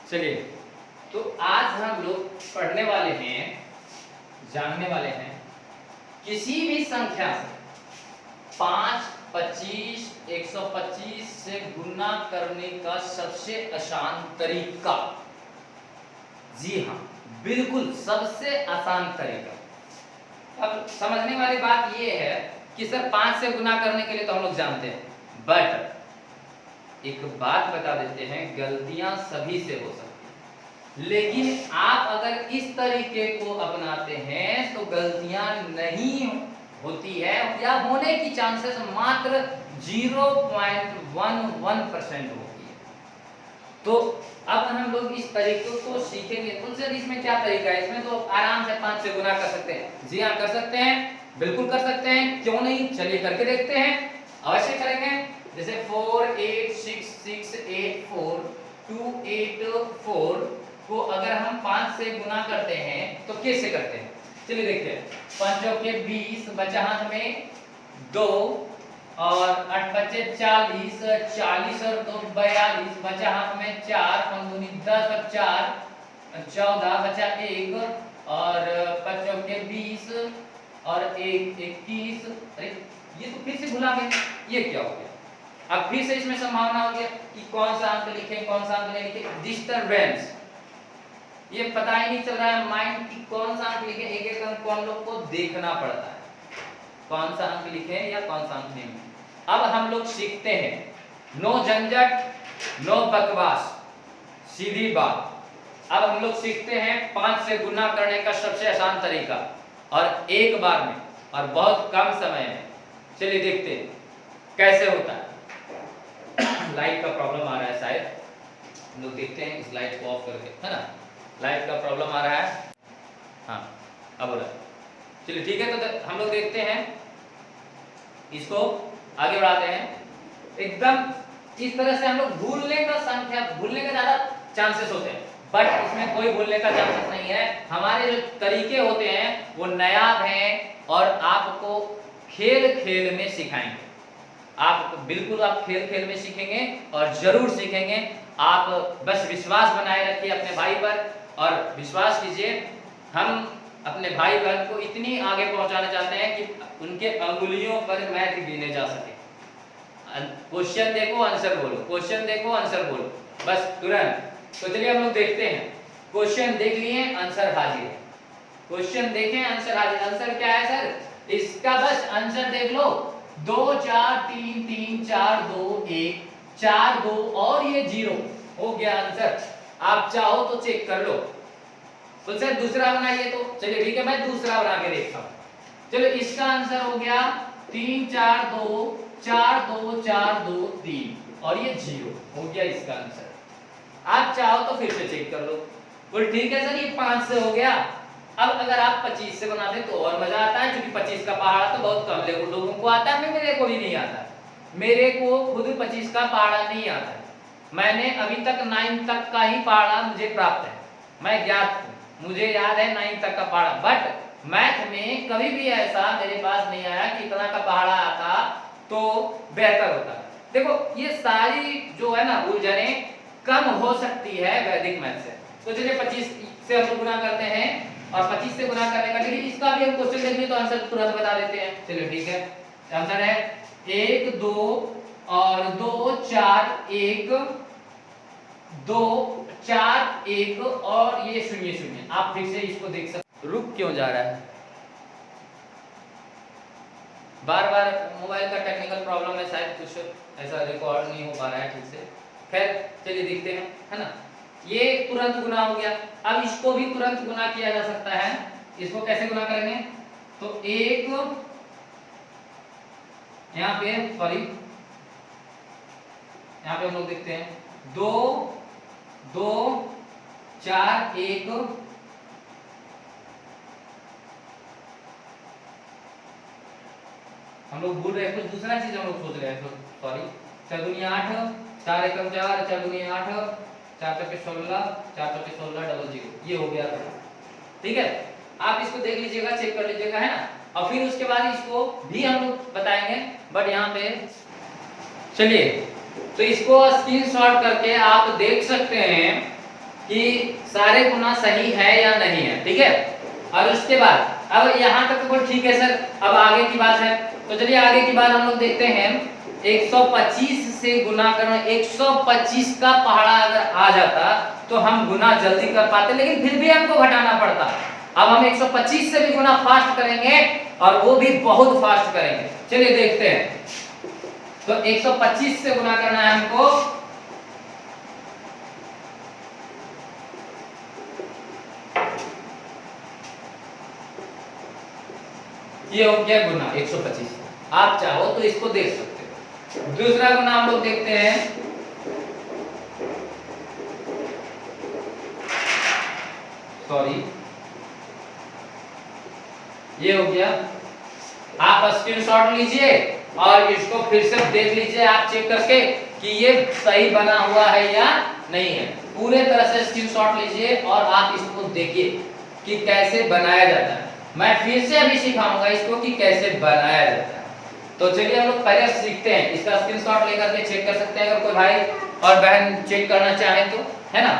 चलिए, तो आज हम लोग पढ़ने वाले हैं, जानने वाले हैं किसी भी संख्या से 5, 25, 125 से गुना करने का सबसे आसान तरीका। जी हाँ, बिल्कुल सबसे आसान तरीका। अब समझने वाली बात यह है कि सर 5 से गुना करने के लिए तो हम लोग जानते हैं, बट एक बात बता देते हैं, गलतियां सभी से हो सकती हैं, लेकिन आप अगर इस तरीके को अपनाते हैं तो गलतियां नहीं होती है या होने की चांसेस मात्र 0.11% होती है। तो अब हम लोग इस तरीके को सीखेंगे। तो सर इसमें क्या तरीका है? इसमें तो आराम से 5 से गुना कर सकते हैं। जी हाँ, कर सकते हैं, बिल्कुल कर सकते हैं, क्यों नहीं, चलिए करके देखते हैं। अवश्य करेंगे। जैसे 4, 8, 6, 6, 8, 4, 2, 8, 4 को अगर हम 5 से गुना करते हैं तो कैसे करते हैं? चलिए देखते हैं। 5 के 20, बचा हाथ में 2 और 8 बचे 40, 40 और 2 42, बचा हाथ में 4, 5 दूनी 10 और 4 14, बचा 1 और 5 के 20 और 1 21। अरे ये तो फिर से भुला गए, ये क्या हो गया? अब फिर से इसमें संभावना हो गया कि कौन सा अंक लिखें, कौन सा अंक नहीं लिखें। डिस्टरबेंस, ये पता ही नहीं चल रहा है माइंड की कौन सा अंक लिखें। एक एक अंक को हम लोग को देखना पड़ता है, कौन सा अंक लिखें या कौन सा अंक नहीं। अब हम लोग सीखते हैं, नो झंझट, नो बकवास, सीधी बात। अब हम लोग सीखते हैं 5 से गुना करने का सबसे आसान तरीका, और एक बार में और बहुत कम समय में। चलिए देखते हैं कैसे होता है। लाइट का प्रॉब्लम आ रहा है शायद, हम लोग देखते हैं इस लाइट को ऑफ करके, है ना। लाइट का प्रॉब्लम आ रहा है, हाँ अब हो रहा है। चलिए ठीक है, तो हम लोग देखते हैं, इसको आगे बढ़ाते हैं। एकदम इस तरह से हम लोग भूलने का ज्यादा चांसेस होते हैं, बट इसमें कोई भूलने का चांसेस नहीं है। हमारे जो तरीके होते हैं वो नायाब हैं और आपको खेल खेल में सिखाएंगे। आप बिल्कुल आप खेल खेल में सीखेंगे और जरूर सीखेंगे। आप बस विश्वास बनाए रखिए अपने भाई पर, और विश्वास कीजिए, हम अपने भाई बहन को इतनी आगे पहुंचाना चाहते हैं कि उनके अंगुलियों पर मैथ गिने जा सके। क्वेश्चन देखो आंसर बोलो, क्वेश्चन देखो आंसर बोलो, बस तुरंत। तो चलिए हम लोग देखते हैं। क्वेश्चन देख लिए, आंसर हाजिर है। क्वेश्चन देखें, आंसर हाजिर। आंसर क्या है सर? इसका बस आंसर देख लो, 2 4 3 3 4 2 1 4 2 और ये 0 हो गया आंसर। आप चाहो तो चेक कर लो। तो सर दूसरा बनाइए, तो चलिए ठीक है, मैं दूसरा बना के देखता हूं। चलो इसका आंसर हो गया 3 4 2 4 2 4 2 3 और ये 0 हो गया इसका आंसर। आप चाहो तो फिर से चेक कर लो। बोल ठीक है सर, ये 5 से हो गया। अब अगर आप 25 से बनाते तो और मजा आता है, क्योंकि 25 का पहाड़ा तो बहुत कम लोगों को आता है, मेरे को भी नहीं आता। मेरे को खुद 25 का पहाड़ा नहीं आता है। मैंने अभी तक 9 तक का ही पहाड़ा मुझे प्राप्त है, मैं ज्ञात हूँ, मुझे याद है 9 तक का पहाड़ा। बट मैथ में कभी भी ऐसा मेरे पास नहीं आया कि इतना का पहाड़ा आता तो बेहतर होता। देखो ये सारी जो है ना उलझने कम हो सकती है वैदिक मैथ से। तो चलिए 25 से हम गुना करते हैं, और 25 से गुना करने का, चलिए इसका भी हम क्वेश्चन देखेंगे तो आंसर तुरंत बता देते हैं। चलिए ठीक है, आंसर है 1 2 और 2 4 1 2 4 1 और ये 0 0। आप फिर से इसको देख सकते। रुक क्यों जा रहा है? बार बार मोबाइल का टेक्निकल प्रॉब्लम है, शायद कुछ ऐसा रिकॉर्ड नहीं हो पा रहा है ठीक से। खैर चलिए देखते हैं, है ना। ये तुरंत गुना हो गया। अब इसको भी तुरंत गुना किया जा सकता है। इसको कैसे गुना करेंगे? तो 1 यहाँ पे, सॉरी यहाँ पे हम लोग देखते हैं 2 2 4 1 हम लोग भूल रहे हैं, कुछ दूसरा चीज हम लोग सोच रहे हैं, सॉरी। 4 दूनी 8, 4 एकम 4, 4 दूनी 8, 4 चौके 16, 4 चौके 16 डबल 0, ये हो गया। ठीक है, आप इसको देख लीजिएगा, चेक कर लीजिएगा, है ना। और फिर उसके बाद इसको भी हम लोग बताएंगे, बट यहाँ पे चलिए, तो इसको स्क्रीनशॉट करके आप देख सकते हैं कि सारे गुना सही है या नहीं है, ठीक है। और उसके बाद अब यहाँ तक तो ठीक है सर, अब आगे की बात है। तो चलिए आगे की बात हम लोग देखते हैं। 125 से गुना करना, 125 का पहाड़ा अगर आ जाता तो हम गुना जल्दी कर पाते, लेकिन फिर भी हमको घटाना पड़ता। अब हम 125 से भी गुना फास्ट करेंगे और वो भी बहुत फास्ट करेंगे। चलिए देखते हैं। तो 125 से गुना करना है हमको, ये हो गया गुना 125। आप चाहो तो इसको देख सकते हो। दूसरा गुना हम लोग देखते हैं, सॉरी ये हो गया। आप स्क्रीनशॉट लीजिए और इसको फिर से देख लीजिए आप चेक करके कि ये सही बना हुआ है या नहीं है। पूरे तरह से स्क्रीनशॉट लीजिए और आप इसको देखिए कि कैसे बनाया जाता है। मैं फिर से अभी सिखाऊंगा इसको कि कैसे बनाया जाता है। तो चलिए हम लोग पहले सीखते हैं। इसका स्क्रीनशॉट लेकर के चेक कर सकते हैं अगर कोई भाई और बहन चेक करना चाहे तो, है ना।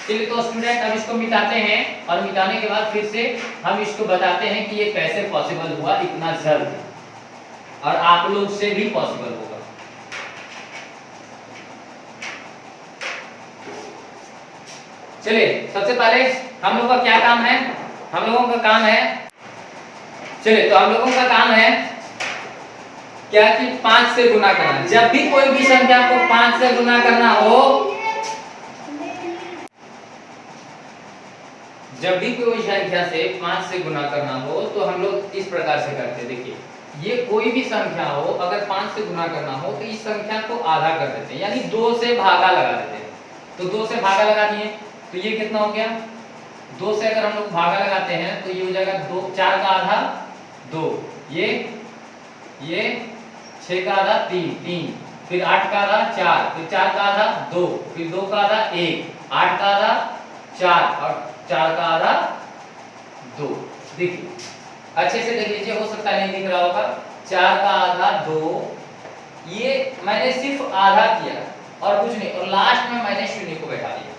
चलिए तो स्टूडेंट अब इसको मिटाते हैं और मिटाने के बाद फिर से हम इसको बताते हैं कि ये कैसे पॉसिबल हुआ इतना जल्द, और आप लोग से भी पॉसिबल होगा। चलिए सबसे पहले हम लोगों का क्या काम है, हम लोगों का काम है, चलिए तो हम लोगों का काम है क्या कि 5 से गुना करना। जब भी कोई भी संख्या को 5 से गुना करना हो, जब भी कोई संख्या से 5 से गुना करना हो तो हम लोग इस प्रकार से करते हैं। देखिए ये कोई भी संख्या हो, अगर 5 से गुना करना हो तो इस संख्या को आधा कर देते हैं, यानी 2 से भागा लगा देते हैं। तो 2 से भागा लगा दिए तो ये कितना हो गया, 2 से अगर हम लोग भागा लगाते हैं तो ये हो जाएगा 2, 4 का आधा 2, ये 6 का आधा 3, फिर 8 का आधा 4, फिर 4 का आधा 2, फिर 2 का आधा 1, 8 का आधा 4 और 4 का आधा 2। देखिए अच्छे से देख लीजिए, हो सकता है नहीं दिख रहा होगा। 4 का आधा 2, ये मैंने सिर्फ आधा किया और कुछ नहीं, और लास्ट में मैंने शून्य को बैठा दिया।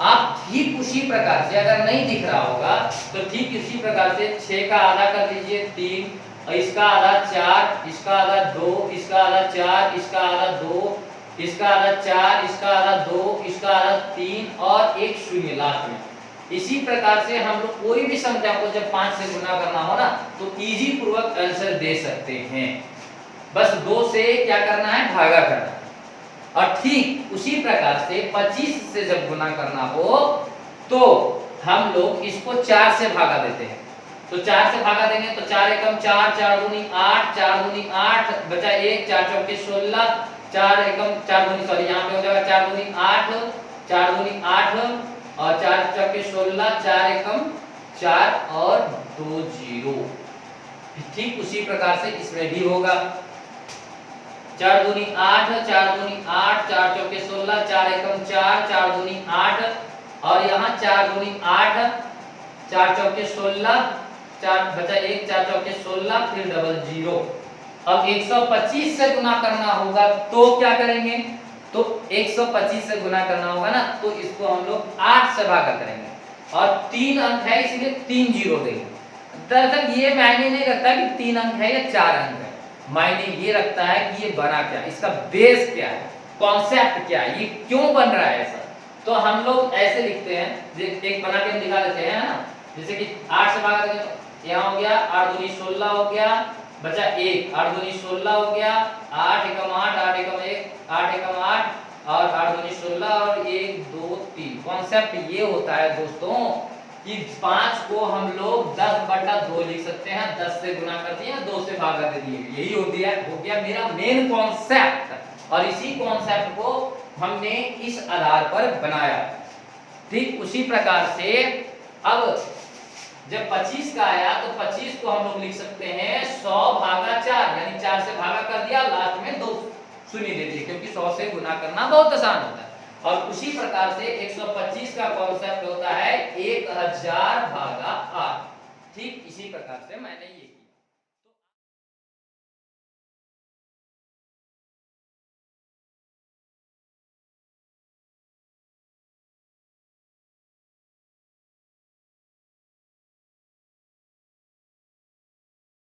आप ठीक उसी प्रकार से, अगर नहीं दिख रहा होगा तो ठीक इसी प्रकार से 6 का आधा कर दीजिए 3, और इसका आधा 4, इसका आधा 2, इसका आधा 4, इसका आधा 2, इसका आधा 4, इसका आधा 2, इसका आधा 3 और एक शून्य लास्ट में। इसी प्रकार से हम लोग कोई भी संख्या को जब 5 से गुना करना हो ना तो इजी पूर्वक आंसर दे सकते हैं। बस 2 से क्या करना है, भागा करना। और ठीक उसी प्रकार से 25 से जब गुना करना हो तो हम लोग इसको 4 से भागा देते हैं। तो 4 से भागा देंगे तो 4 एकम 4, 4 दूनी 8, 4 दूनी 8, बचा 1, 4 चौके 16, 4 एकम 4 दूनी, सॉरी यहाँ पे हो जाएगा 4 दूनी 8, 4 दूनी 8 और 4 चौके 16, 4 एकम 4 और 2 0। ठीक उसी प्रकार से इसमें भी होगा। 4 दूनी 8, 4 दूनी 8, 4 चौके 16, 4 एकम 4, 4 दूनी 8 और यहाँ 4 दूनी 8, 4 चौके 16, 4 बचा 1, 4 चौके 16, फिर डबल 0। अब 125 से गुना करना होगा तो क्या करेंगे, तो 125 से गुना करना होगा ना तो इसको हम लोग 8 से भागा करेंगे और 3 अंक है इसलिए 3 जीरो देंगे। दरअसल ये मायने नहीं रखता कि 3 अंक है या 4 अंक है, मायने ये रखता है कि ये बना क्या, इसका बेस क्या है, कॉन्सेप्ट क्या है, ये क्यों बन रहा है ऐसा। तो हम लोग ऐसे लिखते हैं, एक बना के हम दिखा देते हैं ना, जैसे कि 8 से भागा देंगे तो यहाँ हो गया 8 दूनी 16 हो गया, बचा 1, 8 दूनी 16 हो गया, 8 एकम 8, 8 एकम 1, 8 एकम 8 और 8 दूनी 16 और 1 2 3। कॉन्सेप्ट ये होता है दोस्तों कि 5 को हम लोग 10/2 लिख सकते हैं, 10 से गुना कर दिया 2 से भागा दे दिए, यही हो गया मेरा मेन कॉन्सेप्ट। और इसी कॉन्सेप्ट को हमने इस आधार पर बनाया। ठीक उसी प्रकार से अब जब 25 का आया तो 25 को हम लोग लिख सकते हैं 100/4, यानी 4 से भागा कर दिया, लास्ट में 2 शून्य दे दिए, क्योंकि 100 से गुना करना बहुत आसान होता है। और उसी प्रकार से 125 का कॉन्सेप्ट होता है 1000/8। ठीक इसी प्रकार से मैंने ये